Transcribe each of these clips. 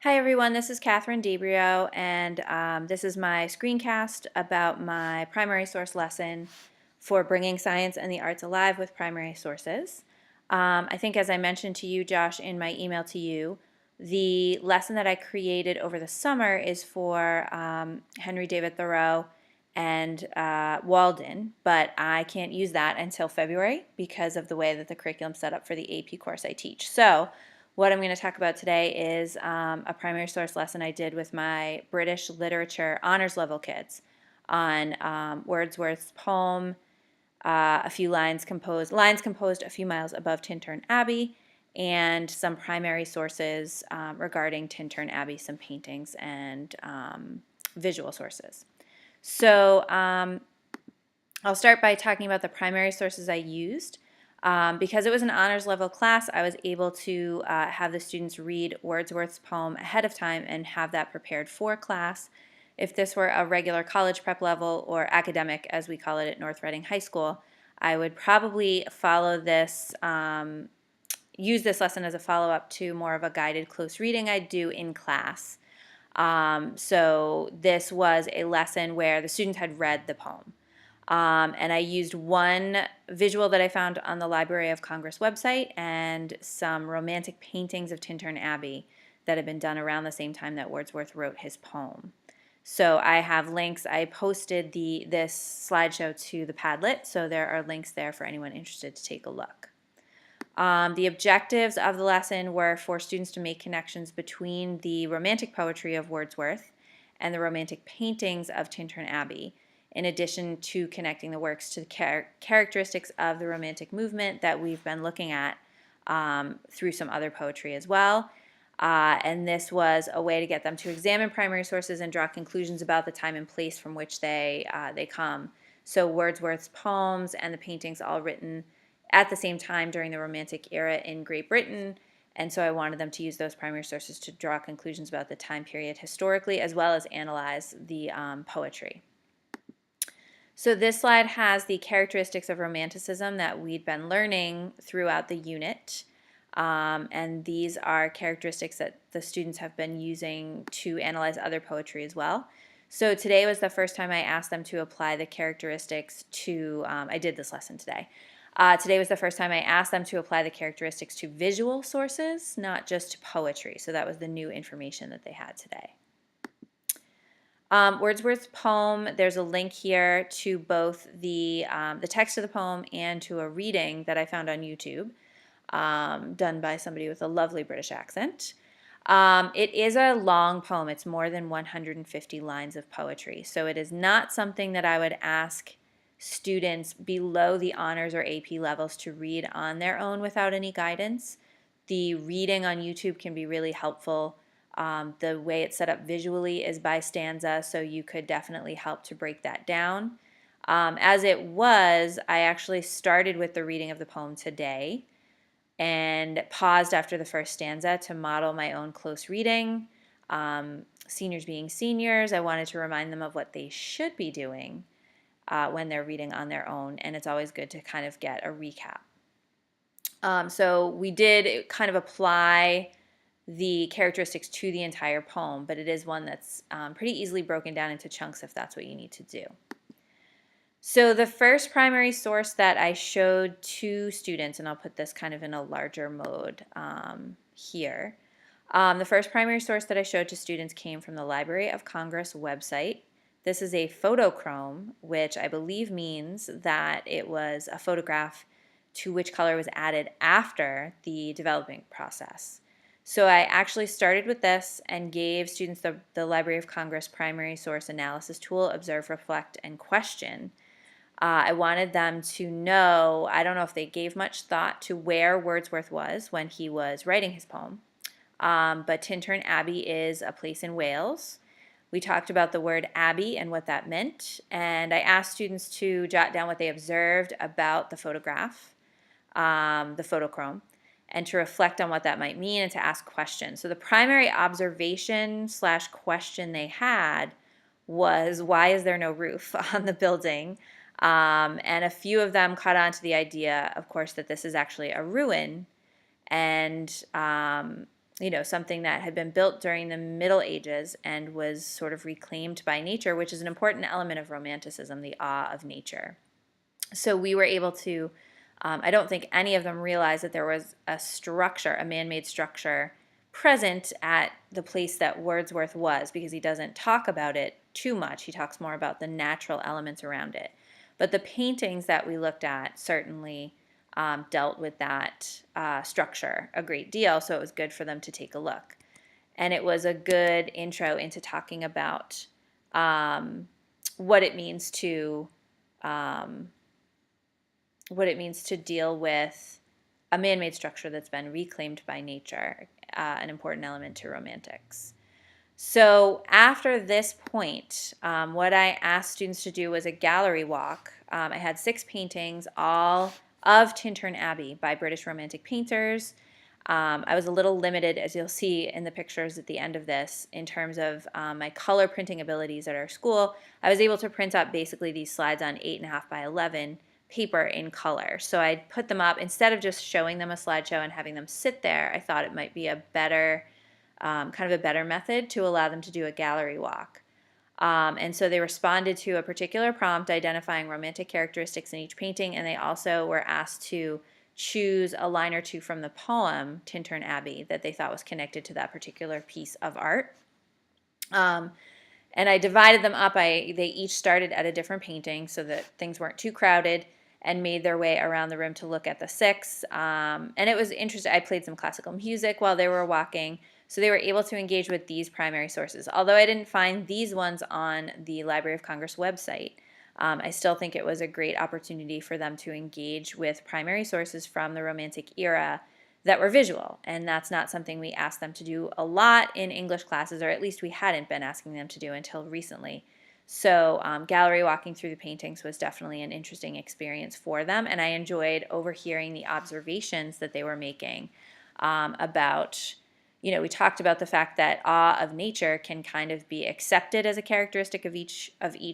Hi everyone, this is Dabrieo, and this is my screencast about my primary source lesson for bringing science and the arts alive with primary sources. I think as I mentioned to you, Josh, in my email to you, the lesson that I created over the summer is for Henry David Thoreau and Walden, but I can't use that until February because of the way that the curriculum's set up for the AP course I teach. So what I'm going to talk about today is a primary source lesson I did with my British literature honors level kids on Wordsworth's poem, a few lines composed a few miles above Tintern Abbey, and some primary sources regarding Tintern Abbey, some paintings and visual sources. So I'll start by talking about the primary sources I used. Because it was an honors level class, I was able to have the students read Wordsworth's poem ahead of time and have that prepared for class. If this were a regular college prep level or academic, as we call it at North Reading High School, I would probably follow this, use this lesson as a follow-up to more of a guided close reading I'd do in class. So this was a lesson where the students had read the poem. And I used one visual that I found on the Library of Congress website and some romantic paintings of Tintern Abbey that had been done around the same time that Wordsworth wrote his poem. So I have links. I posted this slideshow to the Padlet, so there are links there for anyone interested to take a look. The objectives of the lesson were for students to make connections between the romantic poetry of Wordsworth and the romantic paintings of Tintern Abbey, in addition to connecting the works to the characteristics of the Romantic movement that we've been looking at through some other poetry as well. And this was a way to get them to examine primary sources and draw conclusions about the time and place from which they come. So Wordsworth's poems and the paintings all written at the same time during the Romantic era in Great Britain, and so I wanted them to use those primary sources to draw conclusions about the time period historically, as well as analyze the poetry. So this slide has the characteristics of Romanticism that we'd been learning throughout the unit. And these are characteristics that the students have been using to analyze other poetry as well. So today was the first time I asked them to apply the characteristics to, I did this lesson today. Today was the first time I asked them to apply the characteristics to visual sources, not just to poetry. So that was the new information that they had today. Wordsworth's poem, there's a link here to both the text of the poem and to a reading that I found on YouTube done by somebody with a lovely British accent. It is a long poem. It's more than 150 lines of poetry. So it is not something that I would ask students below the honors or AP levels to read on their own without any guidance. The reading on YouTube can be really helpful. The way it's set up visually is by stanza, so you could definitely help to break that down. As it was, I actually started with the reading of the poem today and paused after the first stanza to model my own close reading. Seniors being seniors, I wanted to remind them of what they should be doing when they're reading on their own, and it's always good to kind of get a recap. So we did kind of apply the characteristics to the entire poem, but it is one that's pretty easily broken down into chunks if that's what you need to do. So the first primary source that I showed to students, and I'll put this kind of in a larger mode here, the first primary source that I showed to students came from the Library of Congress website. This is a photochrome, which I believe means that it was a photograph to which color was added after the developing process. So I actually started with this and gave students the Library of Congress primary source analysis tool, observe, reflect, and question. I wanted them to know, I don't know if they gave much thought to where Wordsworth was when he was writing his poem, but Tintern Abbey is a place in Wales. We talked about the word abbey and what that meant, and I asked students to jot down what they observed about the photograph, the photochrome, and to reflect on what that might mean and to ask questions. So the primary observation / question they had was, why is there no roof on the building? And a few of them caught on to the idea, of course, that this is actually a ruin, and something that had been built during the Middle Ages and was sort of reclaimed by nature, which is an important element of Romanticism, the awe of nature. So we were able to, I don't think any of them realized that there was a structure, a man-made structure, present at the place that Wordsworth was, because he doesn't talk about it too much. He talks more about the natural elements around it. But the paintings that we looked at certainly dealt with that structure a great deal, so it was good for them to take a look. And it was a good intro into talking about what it means to deal with a man-made structure that's been reclaimed by nature, an important element to romantics. So after this point, what I asked students to do was a gallery walk. I had 6 paintings, all of Tintern Abbey by British Romantic painters. I was a little limited, as you'll see in the pictures at the end of this, in terms of my color printing abilities at our school. I was able to print up basically these slides on 8.5 by 11 paper in color. So I put them up, instead of just showing them a slideshow and having them sit there, I thought it might be a better, kind of a better method to allow them to do a gallery walk. And so they responded to a particular prompt identifying romantic characteristics in each painting, and they also were asked to choose a line or two from the poem Tintern Abbey that they thought was connected to that particular piece of art. And I divided them up. They each started at a different painting so that things weren't too crowded, and made their way around the room to look at the 6. And it was interesting. I played some classical music while they were walking, so they were able to engage with these primary sources. Although I didn't find these ones on the Library of Congress website, I still think it was a great opportunity for them to engage with primary sources from the Romantic era that were visual, and that's not something we asked them to do a lot in English classes, or at least we hadn't been asking them to do until recently. So gallery walking through the paintings was definitely an interesting experience for them, and I enjoyed overhearing the observations that they were making about, we talked about the fact that awe of nature can kind of be accepted as a characteristic of each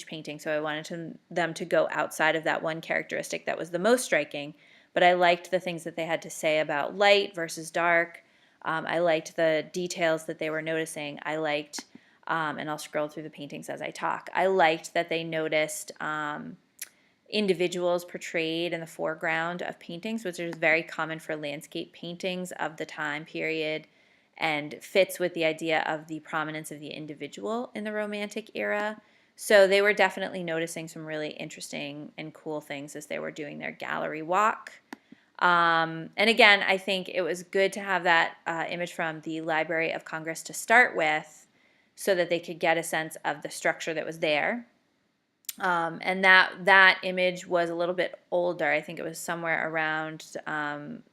painting, so I wanted them to go outside of that one characteristic that was the most striking, but I liked the things that they had to say about light versus dark. I liked the details that they were noticing. I liked, and I'll scroll through the paintings as I talk, I liked that they noticed individuals portrayed in the foreground of paintings, which is very common for landscape paintings of the time period and fits with the idea of the prominence of the individual in the Romantic era. So they were definitely noticing some really interesting and cool things as they were doing their gallery walk. And again, I think it was good to have that image from the Library of Congress to start with, so that they could get a sense of the structure that was there. And that image was a little bit older. I think it was somewhere around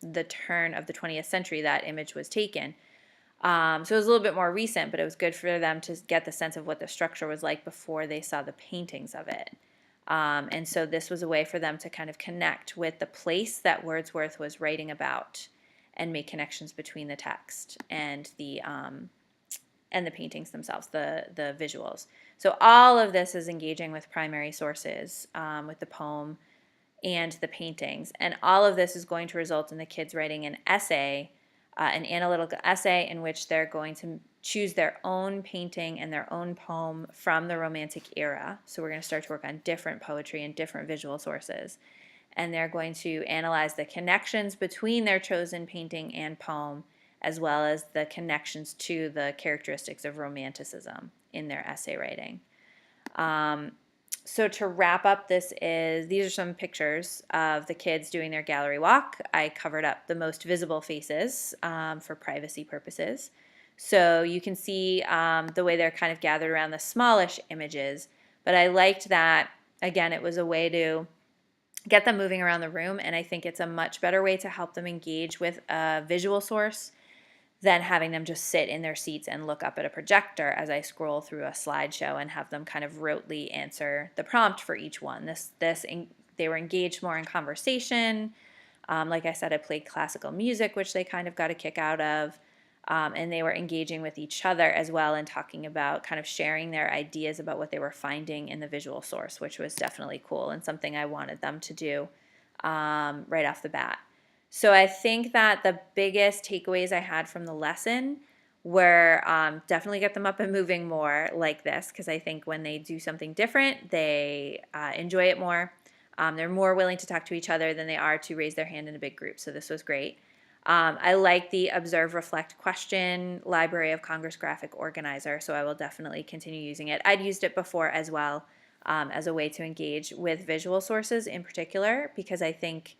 the turn of the 20th century that image was taken. So it was a little bit more recent, but it was good for them to get the sense of what the structure was like before they saw the paintings of it. And so this was a way for them to kind of connect with the place that Wordsworth was writing about and make connections between the text and the paintings themselves, the visuals. So all of this is engaging with primary sources, with the poem and the paintings. And all of this is going to result in the kids writing an essay, an analytical essay in which they're going to choose their own painting and their own poem from the Romantic era. So we're going to start to work on different poetry and different visual sources. And they're going to analyze the connections between their chosen painting and poem, as well as the connections to the characteristics of Romanticism in their essay writing. So to wrap up, these are some pictures of the kids doing their gallery walk. I covered up the most visible faces for privacy purposes. So you can see the way they're kind of gathered around the smallish images, but I liked that, again, it was a way to get them moving around the room, and I think it's a much better way to help them engage with a visual source than having them just sit in their seats and look up at a projector as I scroll through a slideshow and have them kind of rotely answer the prompt for each one. They were engaged more in conversation. Like I said, I played classical music, which they kind of got a kick out of. And they were engaging with each other as well and talking about, kind of sharing their ideas about what they were finding in the visual source, which was definitely cool and something I wanted them to do right off the bat. So I think that the biggest takeaways I had from the lesson definitely get them up and moving more like this, because I think when they do something different, they enjoy it more. They're more willing to talk to each other than they are to raise their hand in a big group, so this was great. I like the Observe, Reflect, Question Library of Congress graphic organizer, so I will definitely continue using it. I'd used it before as well, as a way to engage with visual sources in particular, because I think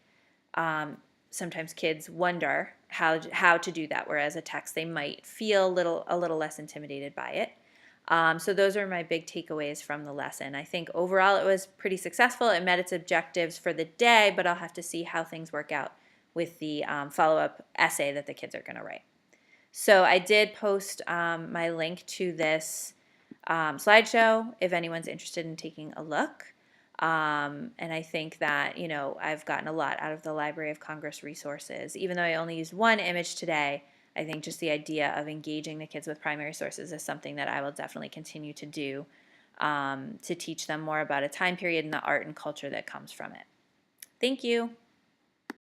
sometimes kids wonder how to do that, whereas a text they might feel a little less intimidated by it. So those are my big takeaways from the lesson. I think overall it was pretty successful. It met its objectives for the day, but I'll have to see how things work out with the follow-up essay that the kids are going to write. So I did post my link to this slideshow if anyone's interested in taking a look. And I think that, I've gotten a lot out of the Library of Congress resources. Even though I only used one image today, I think just the idea of engaging the kids with primary sources is something that I will definitely continue to do, to teach them more about a time period and the art and culture that comes from it. Thank you.